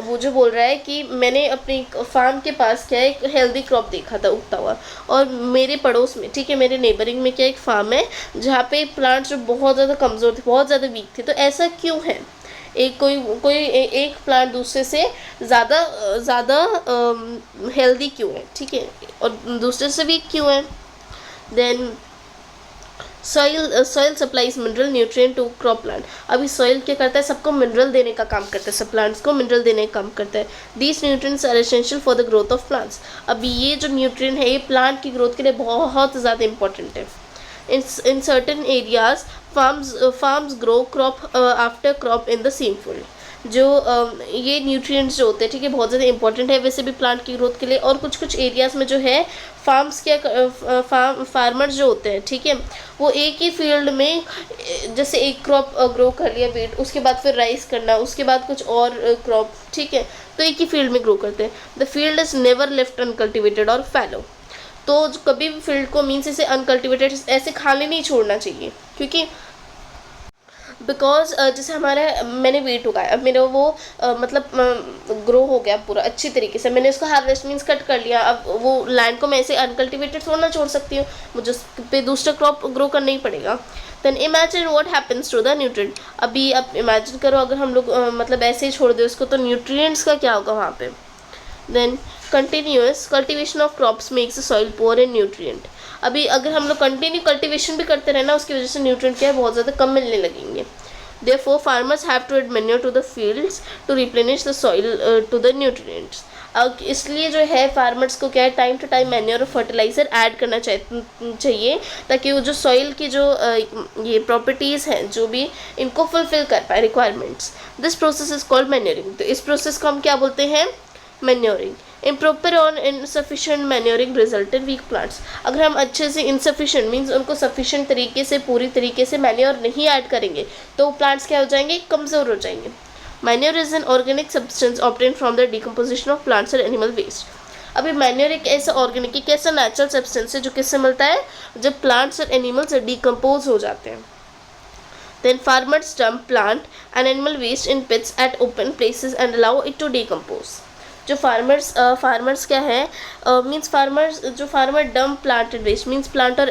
वो जो बोल रहा है कि मैंने अपनी फार्म के पास क्या है एक हेल्दी क्रॉप देखा था उगता हुआ, और मेरे पड़ोस में, ठीक है, मेरे नेबरिंग में क्या एक फार्म है जहाँ पे प्लांट्स जो बहुत ज़्यादा कमज़ोर थे, बहुत ज़्यादा वीक थे. तो ऐसा क्यों है? एक एक प्लांट दूसरे से ज़्यादा हेल्दी क्यों है, ठीक है, और दूसरे से वीक क्यों है? Then soil supplies mineral nutrient to crop plant. अभी सॉइल क्या करता है? सबको मिनरल देने का काम करता है, सब प्लांट्स को मिनरल देने का काम करता है. These nutrients are essential for the growth of plants. अभी ये जो न्यूट्रिएंट है ये प्लांट की ग्रोथ के लिए बहुत ज़्यादा इंपॉर्टेंट है. in certain areas farms grow crop after crop in the same field. जो ये न्यूट्रिएंट्स जो होते हैं, ठीक है, बहुत ज़्यादा इंपॉर्टेंट है वैसे भी प्लांट की ग्रोथ के लिए. और कुछ एरियाज़ में जो है फार्म्स क्या फार्मर्स जो होते हैं, ठीक है, वो एक ही फील्ड में जैसे एक क्रॉप ग्रो कर लिया वीट, उसके बाद फिर राइस करना, उसके बाद कुछ और क्रॉप, ठीक है, तो एक ही फील्ड में ग्रो करते हैं. The field is never left uncultivated और फैलो. तो कभी भी फील्ड को मीन्स इसे अनकल्टिवेटेड ऐसे खाली नहीं छोड़ना चाहिए, क्योंकि बिकॉज जैसे हमारा मैंने वीट उगाया, अब मेरा वो मतलब ग्रो हो गया पूरा अच्छी तरीके से, मैंने उसको हार्वेस्ट मीन्स कट कर लिया. अब वो लैंड को मैं ऐसे अनकल्टिवेटेड थोड़ा ना छोड़ सकती हूँ, मुझे उस पे दूसरा क्रॉप ग्रो करना ही पड़ेगा. Then imagine what happens to the nutrient. अभी आप इमेजिन करो अगर हम लोग मतलब ऐसे ही छोड़ दें उसको, तो न्यूट्रिएंट्स का क्या होगा वहाँ पे. Then continuous cultivation of crops makes the soil poor in nutrient. अभी अगर हम लोग कंटिन्यू कल्टिवेशन भी करते रहे ना, उसकी वजह से न्यूट्रिएंट क्या है बहुत ज़्यादा कम मिलने लगेंगे. Therefore, farmers have to add manure to the fields to replenish the soil to the nutrients. अब इसलिए जो है फार्मर्स को क्या है टाइम टू टाइम मैन्योर और फर्टिलाइज़र ऐड करना चाहिए ताकि वो जो सॉइल की जो ये प्रॉपर्टीज़ हैं जो भी इनको फुलफिल कर पाए requirements. This process is called manuring. तो इस प्रोसेस को हम क्या बोलते हैं? मैन्योरिंग. improper और insufficient manuring result in weak plants. अगर हम अच्छे से insufficient मीन्स उनको sufficient तरीके से पूरी तरीके से मैन्योर नहीं ऐड करेंगे तो प्लांट्स क्या हो जाएंगे? कमज़ोर हो जाएंगे. Manure is an organic substance obtain from the decomposition of plants और एनिमल वेस्ट. अभी मैन्योर एक ऐसा ऑर्गेनिक एक ऐसा नेचुरल सब्सटेंस है जो किससे मिलता है? जब प्लांट्स और एनिमल्स डिकम्पोज हो जाते हैं. Then farmers dump plant and animal waste in pits at open places and allow it to decompose. जो फार्मर्स क्या है means farmer dump planted waste means plant और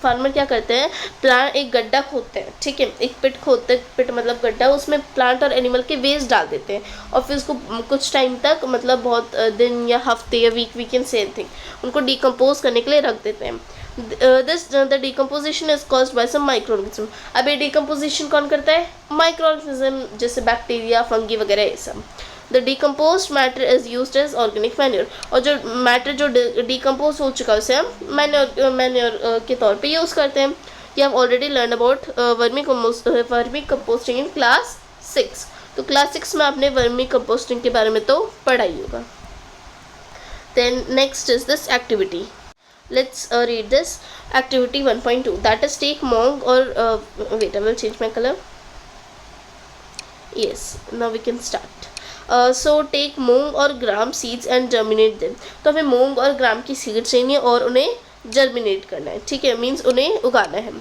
फार्मर क्या करते हैं? प्लांट एक गड्ढा खोदते हैं, ठीक है, एक पिट खोदते हैं, पिट मतलब गड्ढा, उसमें प्लांट और एनिमल के वेस्ट डाल देते हैं और फिर उसको कुछ टाइम तक मतलब बहुत दिन या हफ्ते या वीक कैन सेम थिंग उनको डिकम्पोज करने के लिए रख देते हैं. The decomposition is caused by some micro organism. अब ये डिकम्पोजिशन कौन करता है? माइक्रो ऑर्गेनिज्म, जैसे बैक्टीरिया, फंगी वगैरह ये सब. The decompose matter is used as organic manure. और जो मैटर जो डिकम्पोज हो चुका है उसे हम मैन्योर के तौर पे यूज़ करते हैं. You have already learn about vermi composting in class 6. तो क्लास 6 में आपने वर्मी कंपोस्टिंग के बारे में तो पढ़ा ही होगा. Then next is this activity. Let's read this activity 1.2. That is take monk or wait, I will change my color. Yes, now we can start. So take मूंग और ग्राम सीड्स एंड जर्मिनेट देम. तो हमें मूंग और ग्राम की seeds चाहिए और उन्हें germinate करना है, ठीक है, मीन्स उन्हें उगाना है.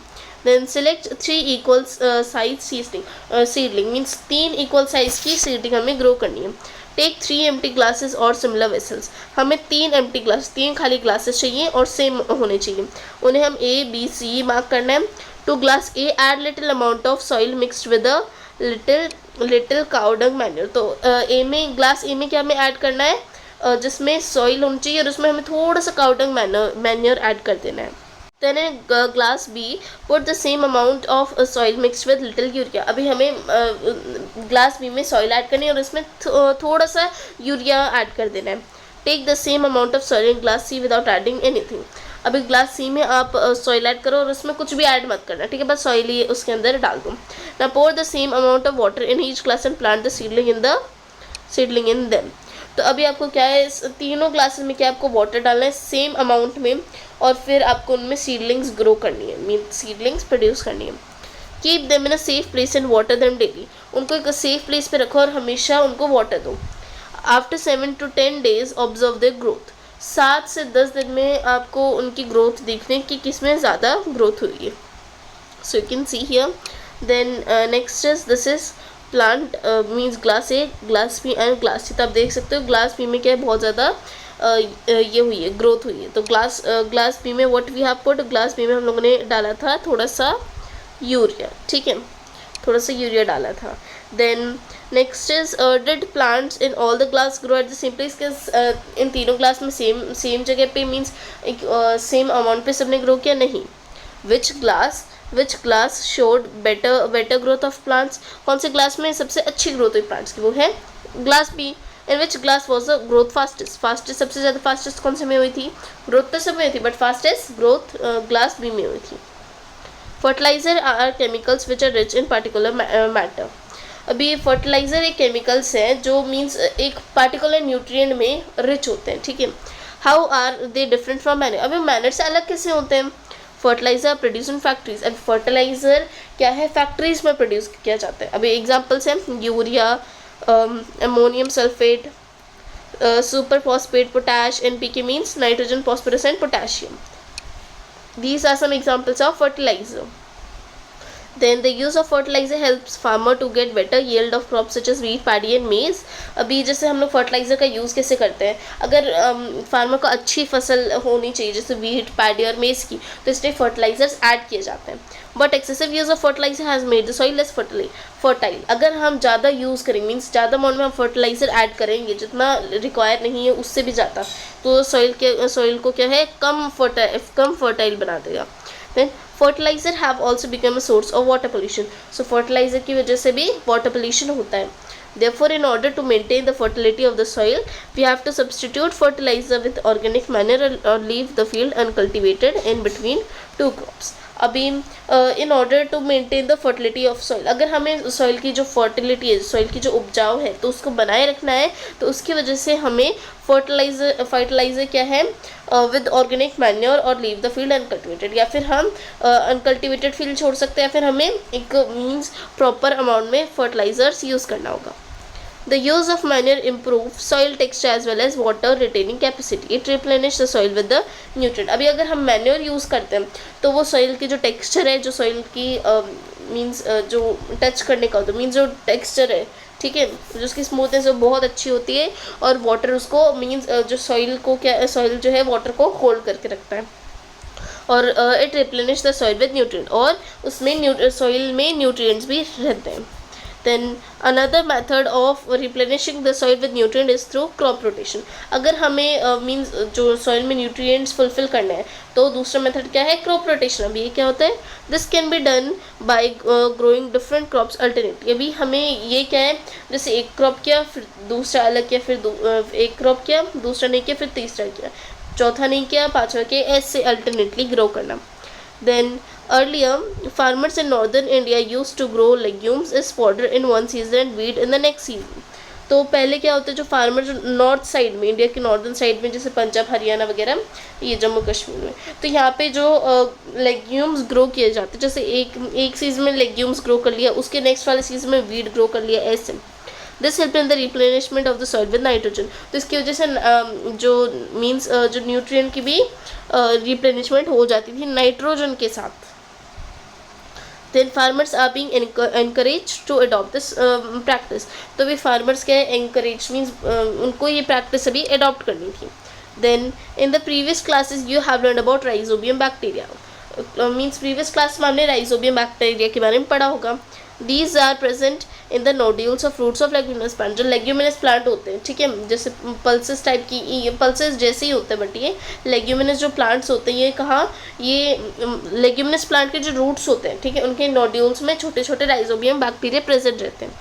Then select 3 equal size seedling means 3 equal size की सीडलिंग हमें ग्रो करनी है. टेक 3 एम्प्टी ग्लासेस और सिमिलर वेसल्स. हमें 3 खाली ग्लासेस चाहिए और सेम होने चाहिए. उन्हें हम A, B, C मार्क करना है. To glass A add little amount of soil mixed with a little cow dung manure. तो ग्लास ए में क्या हमें ऐड करना है? जिसमें सॉइल होनी चाहिए और उसमें हमें थोड़ा सा काउ डंग मैन्योर ऐड कर देना है. Then in glass B put the same amount of soil mixed with little urea. अभी हमें ग्लास B में सॉइल ऐड करनी है और इसमें थोड़ा सा यूरिया ऐड कर देना है. Take the same amount of soil in glass C without adding anything. अभी ग्लास C में आप सॉइल ऐड करो और उसमें कुछ भी ऐड मत करना, ठीक है, बस सॉइल ही उसके अंदर डाल दो. ना pour the same amount of water in each glass and plant the seedling in them. तो अभी आपको क्या है इस तीनों ग्लासेस में क्या आपको वाटर डालना है सेम अमाउंट में और फिर आपको उनमें सीडलिंग्स ग्रो करनी है, मीन सीडलिंग्स प्रोड्यूस करनी है. Keep them in a safe place and water them daily. उनको एक सेफ प्लेस पे रखो और हमेशा उनको वाटर दो। After 7 to 10 days observe the growth, 7 से 10 दिन में आपको उनकी ग्रोथ देखने की किस में ज़्यादा ग्रोथ हुई है। So you can see here. Then next is this is plant means glass A, glass B and glass C. तो आप देख सकते हो ग्लास बी में क्या है, बहुत ज़्यादा ये हुई है, ग्रोथ हुई है। तो ग्लास बी में what we have put, glass B में हम लोगों ने डाला था थोड़ा सा यूरिया, ठीक है, थोड़ा सा यूरिया डाला था। Then next is did plants in all the glass grow at the same place, इन तीनों ग्लास में सेम जगह पे मीन्स एक सेम अमाउंट पे सबने ग्रो किया, नहीं। Which glass showed better growth of plants, कौन से ग्लास में सबसे अच्छी ग्रोथ हुई प्लांट्स की, वो है glass B. In which glass was the growth fastest सबसे ज़्यादा फास्टेस्ट कौन से में हुई थी, ग्रोथ तो सब में हुई थी but fastest growth glass B में हुई थी। Fertiliser are chemicals which are rich in particular matter, अभी फर्टिलाइजर एक केमिकल्स हैं जो मीन्स एक पार्टिकुलर न्यूट्रिएंट में रिच होते हैं, ठीक है। How are they different from manure, अभी मैनर से अलग कैसे होते हैं। फर्टिलाइजर प्रोड्यूस इन फैक्ट्रीज, अब फर्टिलाइजर क्या है, फैक्ट्रीज में प्रोड्यूस किया जाता है। अभी एग्जांपल्स हैं urea, ammonium sulphate, super phosphate, potash, NPK means nitrogen, phosphorus and potassium. These are some examples of fertilizer. Then the use of fertilizer helps farmer to get better yield of crops such as wheat, paddy and maize. अभी जैसे हम लोग fertiliser का use कैसे करते हैं, अगर farmer को अच्छी फसल होनी चाहिए जैसे वीट, पैडी और मेज़ की, तो इसलिए फर्टिलाइजर्स ऐड किए जाते हैं। But excessive use of fertiliser has made the soil less fertile, अगर हम ज़्यादा यूज़ करेंगे मीन्स ज़्यादा अमाउंट में हम फर्टिलाइज़र ऐड करेंगे जितना रिक्वायर नहीं है उससे भी ज़्यादा, तो सॉइल को क्या है, कम फर्टाइल बना देगा। Then fertiliser have also become a source of water pollution, so fertiliser की वजह से भी वाटर पोल्यूशन होता है। Therefore, in order to maintain the fertility of the soil, we have to substitute fertilizer with organic manure or leave the field uncultivated in between two crops. अभी in order to maintain the fertility of soil, अगर हमें soil की जो fertility है, soil की जो उपजाऊ है, तो उसको बनाए रखना है, तो उसकी वजह से हमें फर्टिलाइजर क्या है, विद ऑर्गेनिक मैन्योर और लीव द फील्ड अनकल्टिवेटेड, या फिर हम अनकल्टिवेटेड फील्ड छोड़ सकते हैं, या फिर हमें एक मीन्स प्रॉपर अमाउंट में फर्टिलाइजर्स यूज़ करना होगा। The use of manure improve soil texture as well as water retaining capacity. It replenish the soil with the nutrient. अभी अगर हम manure यूज़ करते हैं तो वो soil की जो texture है, जो soil की मीन्स जो टच करने का होता है, मीन्स जो texture है, ठीक है, जो उसकी स्मूथनेस वो बहुत अच्छी होती है, और वाटर उसको मीन्स जो सॉइल को क्या, सॉइल जो है वाटर को होल्ड करके रखता है, और it replenish the soil with nutrient, और उसमें सॉइल में न्यूट्रिएंट्स भी रहते हैं। Then another method of replenishing the soil with nutrient is through crop rotation. अगर हमें मीन्स जो soil में nutrients fulfill करना है तो दूसरा मेथड क्या है, crop rotation। अभी ये क्या होता है, this can be done by growing different crops alternately। अभी हमें ये क्या है, जैसे एक क्रॉप किया फिर दूसरा अलग किया, फिर एक क्रॉप किया दूसरा नहीं किया, फिर तीसरा किया, चौथा नहीं किया, पाँचवा किया, ऐसे अल्टरनेटली ग्रो करना। Then earlier farmers in northern India used to grow legumes as fodder in one season and wheat in the next season. तो पहले क्या होता है, जो फार्मर जो नॉर्थ साइड में, इंडिया के नॉर्दर्न साइड में, जैसे पंजाब, हरियाणा वगैरह, ये जम्मू कश्मीर में, तो यहाँ पे जो लेग्यूम्स ग्रो किए जाते हैं, जैसे एक सीज़न में लेग्यूम्स ग्रो कर लिया, उसके नेक्स्ट वाले सीज़न में वीट ग्रो कर लिया, ऐसे। This help in the replenishment of the soil with nitrogen, तो इसकी वजह से जो मीन्स जो न्यूट्रिएंट की भी रिप्लेनिशमेंट हो जाती थी नाइट्रोजन के साथ। Then farmers are being encouraged to adopt this practice, तो भी farmers क्या है, encourage means उनको ये practice अभी adopt करनी थी। Then in the previous classes you have learned about rhizobium bacteria, means previous class में हमने rhizobium bacteria के बारे में पढ़ा होगा। These are present in the nodules of fruits of leguminous plant, जो leguminous plant होते हैं, ठीक है, जैसे पल्सेस टाइप की, ये पल्सेस जैसे ही होते हैं, बट ये लेग्यूमिनस जो प्लांट्स होते हैं, ये कहाँ, ये लेग्यूमिनस प्लांट के जो रूट्स होते हैं, ठीक है, उनके नोड्यूल्स में छोटे छोटे राइजोबियम बैक्टीरिया प्रेजेंट रहते हैं।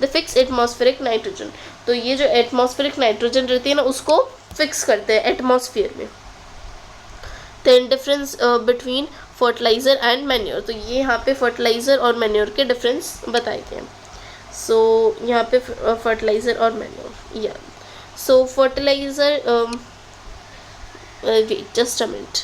द फिक्स एटमॉस्फेरिक नाइट्रोजन, तो ये जो एटमॉस्फेरिक नाइट्रोजन रहती है ना, उसको फिक्स करते हैं एटमॉस्फेयर में। Then difference between fertiliser and manure, तो ये यहाँ पे फर्टिलाइज़र और मैन्योर के डिफरेंस बताए गए हैं। सो यहाँ पे फर्टिलाइज़र और मैन्योर, या so fertiliser, wait just a minute,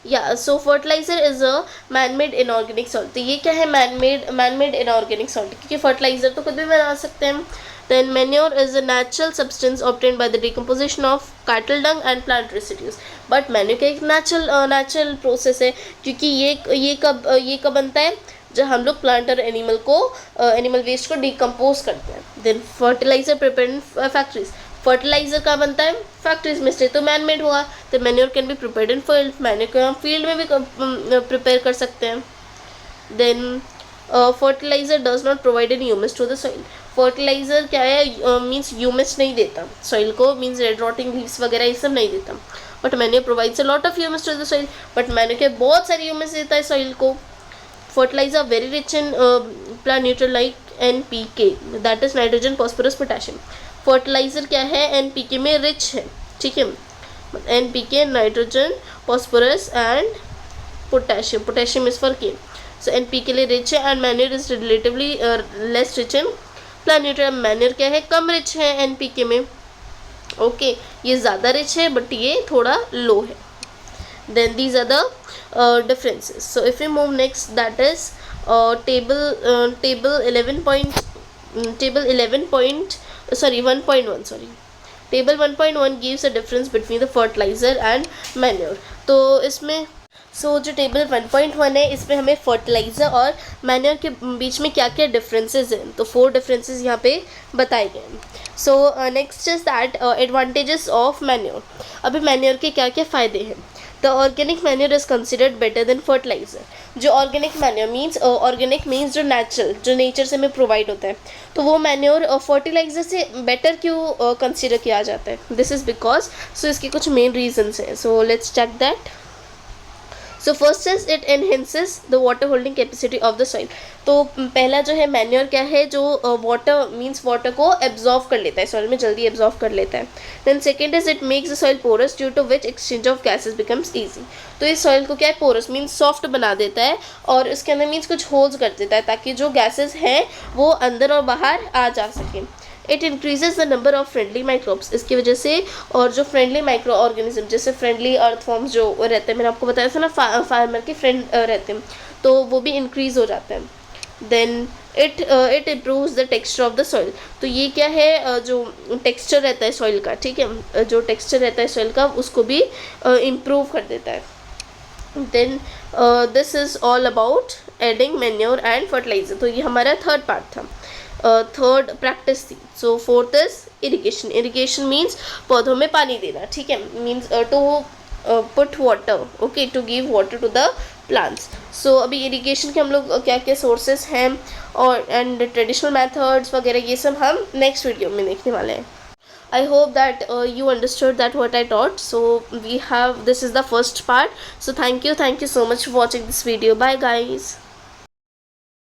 या so fertiliser is a man made inorganic salt. तो ये क्या है, मैन मेड इनऑर्गेनिक सॉल्ट, क्योंकि फर्टिलाइजर तो खुद भी बना सकते हैं। Then manure is a natural substance obtained by the decomposition of cattle dung and plant residues. But manure का एक नेचुरल प्रोसेस है, क्योंकि ये कब बनता है, जब हम लोग प्लांट और एनिमल वेस्ट को डिकम्पोज करते हैं। Then fertiliser prepared in factories. Fertiliser कहाँ बनता है, फैक्ट्रीज में से, तो मैन मेड हुआ। तो manure can be prepared in field, manure को हम फील्ड में भी प्रिपेयर कर सकते हैं। Then fertiliser does not provide any humus to the soil. Fertiliser क्या है, मीन्स ह्यूमस नहीं देता सॉइल को, मीन्स रेड रॉटिंग लीव्स वगैरह ये सब नहीं देता। But manure provides a lot of humus to the soil, but manure क्या बहुत सारी ह्यूमस देता है सॉइल को। Fertiliser very rich in plant nutrient like NPK, that is nitrogen phosphorus potassium. Fertiliser क्या है, NPK में रिच है, ठीक है। NPK nitrogen phosphorus and potassium, potassium is for K। So NPK के लिए रिच है and manure is relatively less rich in plant neutral. Manure क्या है, कम रिच है NPK में, ओके ये ज़्यादा रिच है बट ये थोड़ा लो है। then these are the differences. So if we move next, that is table 11 point table 11 point sorry 1.1 sorry table 1.1 gives a difference between the fertilizer and manure. तो इसमें जो टेबल 1.1 है, इसमें हमें फर्टिलाइज़र और मैन्योर के बीच में क्या क्या डिफरेंसेस हैं, तो 4 डिफरेंसेस यहाँ पे बताए गए हैं। So next is that advantages of manure. अभी मैन्योर के क्या क्या फ़ायदे हैं। The organic manure is considered better than fertiliser. जो organic manure means organic means जो नेचर से हमें प्रोवाइड होता है, तो वो मैन्योर फर्टिलाइज़र से बेटर क्यों कंसिडर किया जाता है, दिस इज़ बिकॉज, सो इसके कुछ मेन रीजन्स हैं। So let's check that. So first is it enhances the water holding capacity of the soil. तो पहला जो है मैन्योर क्या है, जो वाटर मीन्स वाटर को एब्जॉर्व कर लेता है, सॉइल में जल्दी एब्जॉर्व कर लेता है। Then second is it makes the soil porous due to which exchange of gases becomes easy. तो इस सॉइल को क्या है, पोरस मीन्स सॉफ्ट बना देता है और इसके अंदर मीन्स कुछ होल्स कर देता है ताकि जो गैसेज हैं वो अंदर और बाहर आ जा सकें। It increases the number of friendly microbes, इसकी वजह से, और जो फ्रेंडली माइक्रो ऑर्गेनिज्म जैसे फ्रेंडली अर्थ फॉर्म्स जो रहते हैं, मैंने आपको बताया था ना फार्मर के फ्रेंड रहते हैं, तो वो भी इंक्रीज़ हो जाते हैं। Then it improves the texture of the soil. तो ये क्या है, जो टेक्सचर रहता है सॉइल का, ठीक है, जो टेक्सचर रहता है सॉइल का उसको भी इम्प्रूव कर देता है। Then this is all about adding manure and fertiliser. तो ये हमारा थर्ड पार्ट था, थर्ड प्रैक्टिस थी। So fourth is irrigation. Irrigation means पौधों में पानी देना, ठीक है, means to put water, okay, to give water to the plants. So अभी इरिगेशन के हम लोग क्या क्या सोर्सेज हैं और एंड ट्रेडिशनल मेथड्स वगैरह ये सब हम नेक्स्ट वीडियो में देखने वाले हैं। I hope that you understood that what I taught. So this is the first part. So thank you so much for watching this video. Bye guys.